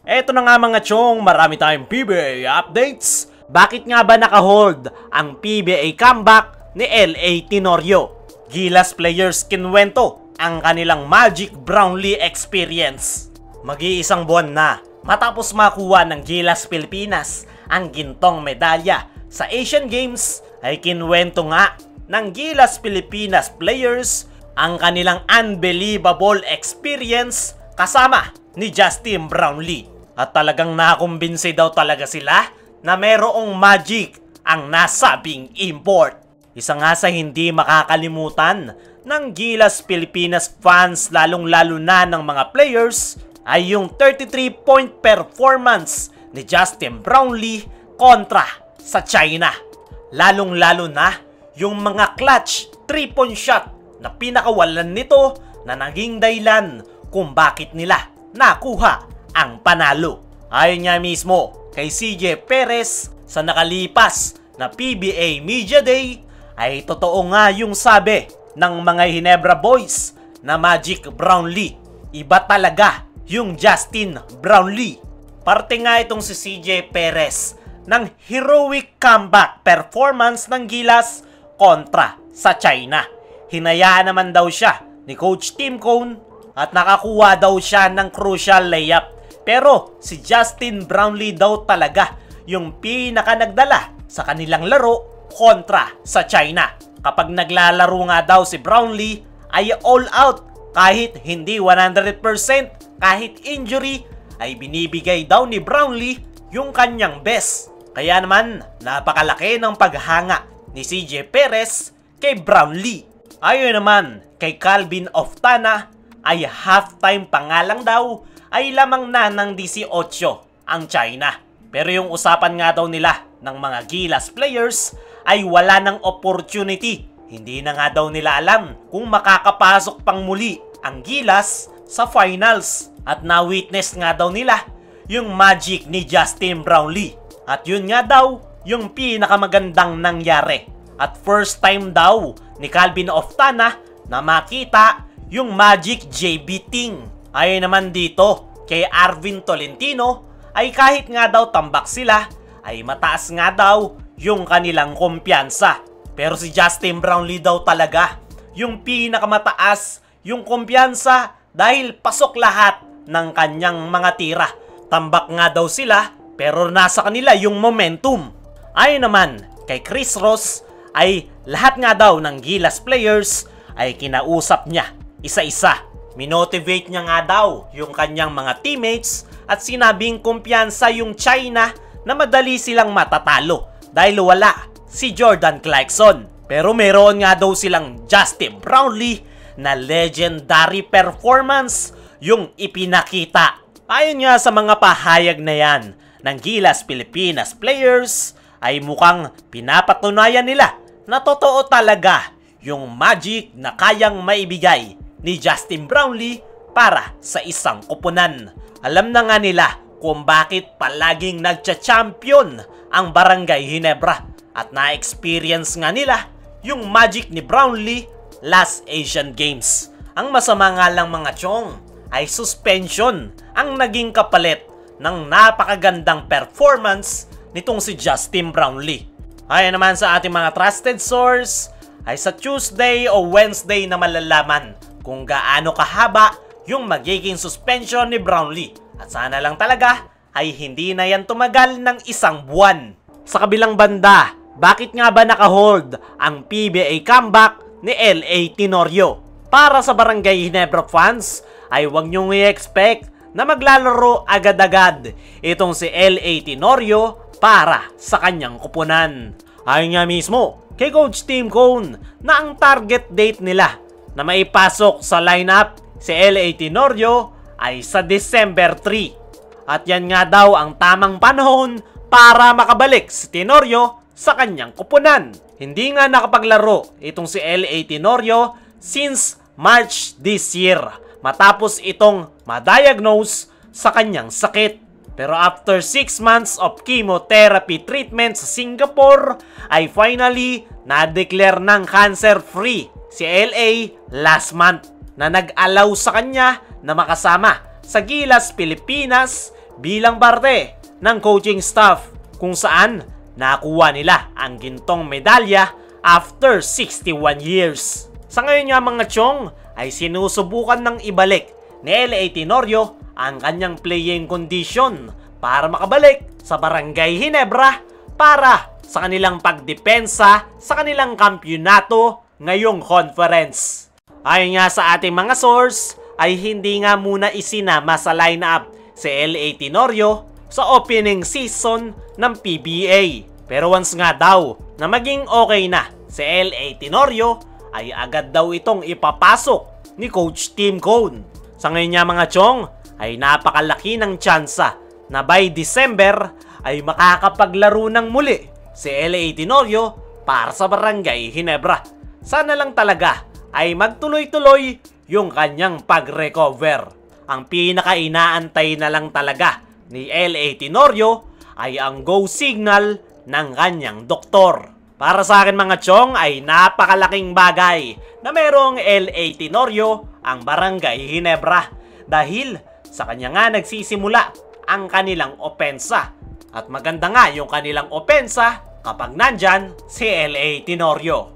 Eto na nga mga chong, marami tayong PBA updates. Bakit nga ba naka-hold ang PBA comeback ni LA Tenorio? Gilas players kinwento ang kanilang Magic Brownlee experience. Mag-iisang buwan na matapos makuha ng Gilas Pilipinas ang gintong medalya sa Asian Games, ay kinwento nga ng Gilas Pilipinas players ang kanilang unbelievable experience kasama ni Justin Brownlee. At talagang nakumbinsi daw talaga sila na merong magic ang nasabing import. Isa nga sa hindi makakalimutan ng Gilas Pilipinas fans, lalong-lalo na ng mga players, ay yung 33-point performance ni Justin Brownlee kontra sa China. Lalong-lalo na yung mga clutch 3-point shot na pinakawalan nito na naging dahilan kung bakit nila nakuha ang panalo. Ayon nga mismo kay CJ Perez sa nakalipas na PBA Media Day, ay totoo nga yung sabi ng mga Ginebra Boys na Magic Brownlee. Iba talaga yung Justin Brownlee. Parte nga itong si CJ Perez ng heroic comeback performance ng Gilas kontra sa China. Hinayaan naman daw siya ni Coach Tim Cone at nakakuha daw siya ng crucial layup. Pero si Justin Brownlee daw talaga yung pinaka nagdala sa kanilang laro kontra sa China. Kapag naglalaro nga daw si Brownlee ay all out kahit hindi 100%, kahit injury, ay binibigay daw ni Brownlee yung kanyang best. Kaya naman napakalaki ng paghanga ni CJ Perez kay Brownlee. Ayon naman kay Calvin Oftana ay halftime pa nga lang daw ay lamang na ng 18 ang China. Pero yung usapan nga daw nila ng mga Gilas players ay wala ng opportunity. Hindi na nga daw nila alam kung makakapasok pang muli ang Gilas sa finals. At na-witness nga daw nila yung magic ni Justin Brownlee. At yun nga daw yung pinakamagandang nangyari. At first time daw ni Calvin Oftana na makita yung Magic JB Ting. Ayon naman dito kay Arvin Tolentino ay kahit nga daw tambak sila ay mataas nga daw yung kanilang kumpiyansa. Pero si Justin Brownlee daw talaga yung pinakamataas yung kumpiyansa dahil pasok lahat ng kanyang mga tira. Tambak nga daw sila pero nasa kanila yung momentum. Ayon naman kay Chris Ross ay lahat nga daw ng Gilas players ay kinausap niya isa-isa. Minotivate niya nga daw yung kanyang mga teammates at sinabing kumpiyansa yung China na madali silang matatalo dahil wala si Jordan Clarkson. Pero meron nga daw silang Justin Brownlee na legendary performance yung ipinakita. Ayon nga sa mga pahayag na yan ng Gilas Pilipinas players ay mukhang pinapatunayan nila na totoo talaga yung magic na kayang maibigay ni Justin Brownlee para sa isang koponan. Alam na nga nila kung bakit palaging nagcha-champion ang Barangay Ginebra at na-experience nga nila yung magic ni Brownlee last Asian Games. Ang masama nga lang mga chong ay suspension ang naging kapalit ng napakagandang performance nitong si Justin Brownlee. Ayon naman sa ating mga trusted source, ay sa Tuesday o Wednesday na malalaman kung gaano kahaba yung magiging suspension ni Brownlee. At sana lang talaga ay hindi na yan tumagal ng isang buwan. Sa kabilang banda, bakit nga ba naka-hold ang PBA comeback ni LA Tenorio? Para sa Barangay Ginebra fans, ay huwag niyong i-expect na maglalaro agad-agad itong si LA Tenorio para sa kanyang kupunan. Ayon nga mismo kay Coach Tim Cone na ang target date nila na maipasok sa lineup si LA Tenorio ay sa December 3. At yan nga daw ang tamang panahon para makabalik si Tenorio sa kanyang kupunan. Hindi nga nakapaglaro itong si LA Tenorio since March this year matapos itong ma-diagnose sa kanyang sakit. Pero after 6 months of chemotherapy treatment sa Singapore, ay finally na-declare ng cancer-free si LA last month na nag-allow sa kanya na makasama sa Gilas Pilipinas bilang parte ng coaching staff kung saan nakuha nila ang gintong medalya after 61 years. Sa ngayon nga mga chong ay sinusubukan ng ibalik ni L.A. Tenorio ang kanyang playing condition para makabalik sa Barangay Ginebra para sa kanilang pagdepensa sa kanilang kampyonato ngayong conference. Ayon nga sa ating mga source ay hindi nga muna isinama sa lineup si L.A. Tenorio sa opening season ng PBA. Pero once nga daw na maging okay na si L.A. Tenorio ay agad daw itong ipapasok ni Coach Tim Cone. Sa ngayon nga mga chong ay napakalaki ng tsansa na by December ay makakapaglaro ng muli si L.A. Tenorio para sa Barangay Ginebra. Sana lang talaga ay magtuloy-tuloy yung kanyang pag-recover. Ang pinaka-inaantay na lang talaga ni L.A. Tenorio ay ang go signal ng kanyang doktor. Para sa akin mga chong ay napakalaking bagay na merong L.A. Tenorio ang Barangay Ginebra dahil sa kanya nga nagsisimula ang kanilang opensa. At maganda nga yung kanilang opensa kapag nandyan si L.A. Tenorio.